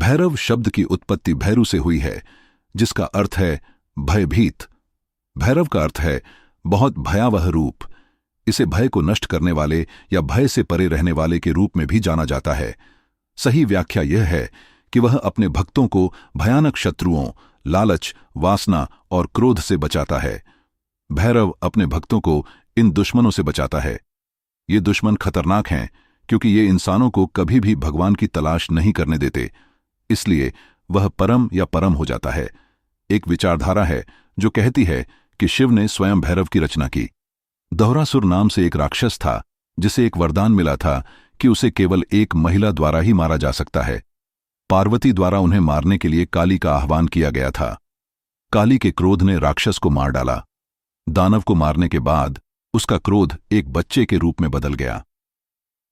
भैरव शब्द की उत्पत्ति भैरू से हुई है, जिसका अर्थ है भयभीत। भैरव का अर्थ है बहुत भयावह रूप। इसे भय को नष्ट करने वाले या भय से परे रहने वाले के रूप में भी जाना जाता है। सही व्याख्या यह है कि वह अपने भक्तों को भयानक शत्रुओं, लालच, वासना और क्रोध से बचाता है। भैरव अपने भक्तों को इन दुश्मनों से बचाता है। ये दुश्मन खतरनाक हैं क्योंकि ये इंसानों को कभी भी भगवान की तलाश नहीं करने देते, इसलिए वह परम या परम हो जाता है। एक विचारधारा है जो कहती है कि शिव ने स्वयं भैरव की रचना की। दौरासुर नाम से एक राक्षस था जिसे एक वरदान मिला था कि उसे केवल एक महिला द्वारा ही मारा जा सकता है। पार्वती द्वारा उन्हें मारने के लिए काली का आह्वान किया गया था। काली के क्रोध ने राक्षस को मार डाला। दानव को मारने के बाद उसका क्रोध एक बच्चे के रूप में बदल गया।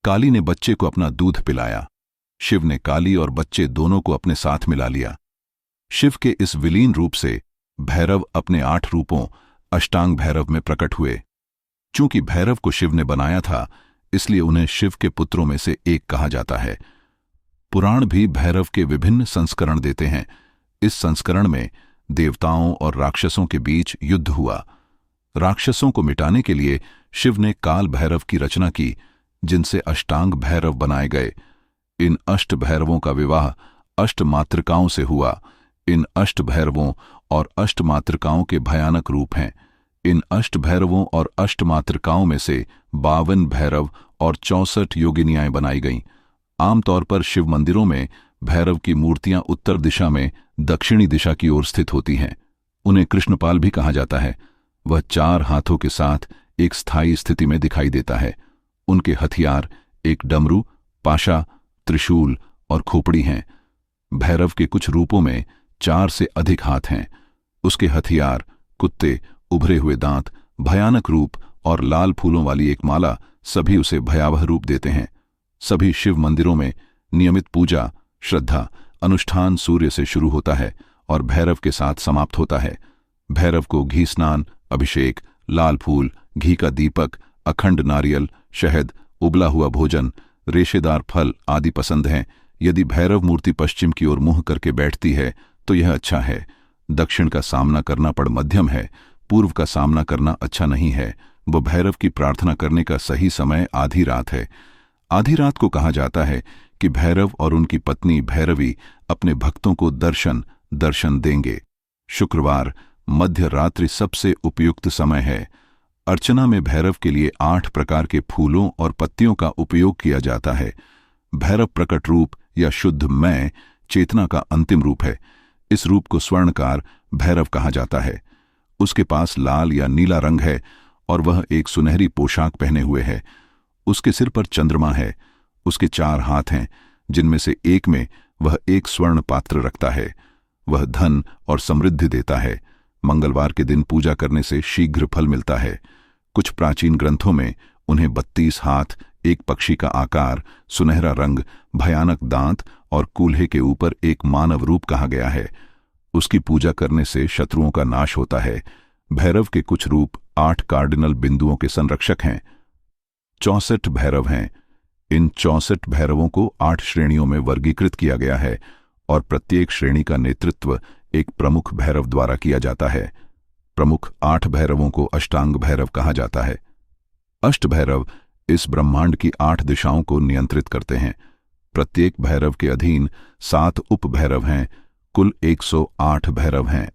काली ने बच्चे को अपना दूध पिलाया। शिव ने काली और बच्चे दोनों को अपने साथ मिला लिया। शिव के इस विलीन रूप से भैरव अपने 8 रूपों अष्टांग भैरव में प्रकट हुए। चूंकि भैरव को शिव ने बनाया था, इसलिए उन्हें शिव के पुत्रों में से एक कहा जाता है। पुराण भी भैरव के विभिन्न संस्करण देते हैं। इस संस्करण में देवताओं और राक्षसों के बीच युद्ध हुआ। राक्षसों को मिटाने के लिए शिव ने काल भैरव की रचना की, जिनसे अष्टांग भैरव बनाए गए। इन अष्ट भैरवों का विवाह अष्ट मातृकाओं से हुआ। इन अष्ट भैरवों और अष्ट मातृकाओं के भयानक रूप हैं। इन अष्ट भैरवों और अष्ट मातृकाओं में से 52 भैरव और 64 योगिनियाएं बनाई गईं। आमतौर पर शिव मंदिरों में भैरव की मूर्तियां उत्तर दिशा में दक्षिणी दिशा की ओर स्थित होती हैं। उन्हें कृष्णपाल भी कहा जाता है। वह 4 हाथों के साथ एक स्थायी स्थिति में दिखाई देता है। उनके हथियार एक डमरू, पाशा, त्रिशूल और खोपड़ी हैं। भैरव के कुछ रूपों में 4 से अधिक हाथ हैं। उसके हथियार कुत्ते, उभरे हुए दांत, भयानक रूप और लाल फूलों वाली एक माला सभी उसे भयावह रूप देते हैं। सभी शिव मंदिरों में नियमित पूजा, श्रद्धा, अनुष्ठान सूर्य से शुरू होता है और भैरव के साथ समाप्त होता है। भैरव को घी स्नान, अभिषेक, लाल फूल, घी का दीपक, अखंड नारियल, शहद, उबला हुआ भोजन, रेशेदार फल आदि पसंद हैं। यदि भैरव मूर्ति पश्चिम की ओर मुंह करके बैठती है तो यह अच्छा है। दक्षिण का सामना करना पड़ मध्यम है। पूर्व का सामना करना अच्छा नहीं है। वो भैरव की प्रार्थना करने का सही समय आधी रात है। आधी रात को कहा जाता है कि भैरव और उनकी पत्नी भैरवी अपने भक्तों को दर्शन देंगे। शुक्रवार मध्य रात्रि सबसे उपयुक्त समय है। अर्चना में भैरव के लिए 8 प्रकार के फूलों और पत्तियों का उपयोग किया जाता है। भैरव प्रकट रूप या शुद्ध मैं चेतना का अंतिम रूप है। इस रूप को स्वर्णकार भैरव कहा जाता है। उसके पास लाल या नीला रंग है और वह एक सुनहरी पोशाक पहने हुए है। उसके सिर पर चंद्रमा है। उसके 4 हाथ हैं, जिनमें से एक में वह एक स्वर्ण पात्र रखता है। वह धन और समृद्धि देता है। मंगलवार के दिन पूजा करने से शीघ्र फल मिलता है। कुछ प्राचीन ग्रंथों में उन्हें 32 हाथ, एक पक्षी का आकार, सुनहरा रंग, भयानक दांत और कूल्हे के ऊपर एक मानव रूप कहा गया है। उसकी पूजा करने से शत्रुओं का नाश होता है। भैरव के कुछ रूप 8 कार्डिनल बिंदुओं के संरक्षक हैं। 64 भैरव हैं। इन 64 भैरवों को 8 श्रेणियों में वर्गीकृत किया गया है और प्रत्येक श्रेणी का नेतृत्व एक प्रमुख भैरव द्वारा किया जाता है। प्रमुख 8 भैरवों को अष्टांग भैरव कहा जाता है। अष्ट भैरव इस ब्रह्मांड की 8 दिशाओं को नियंत्रित करते हैं। प्रत्येक भैरव के अधीन 7 उप भैरव हैं। कुल 108 भैरव हैं।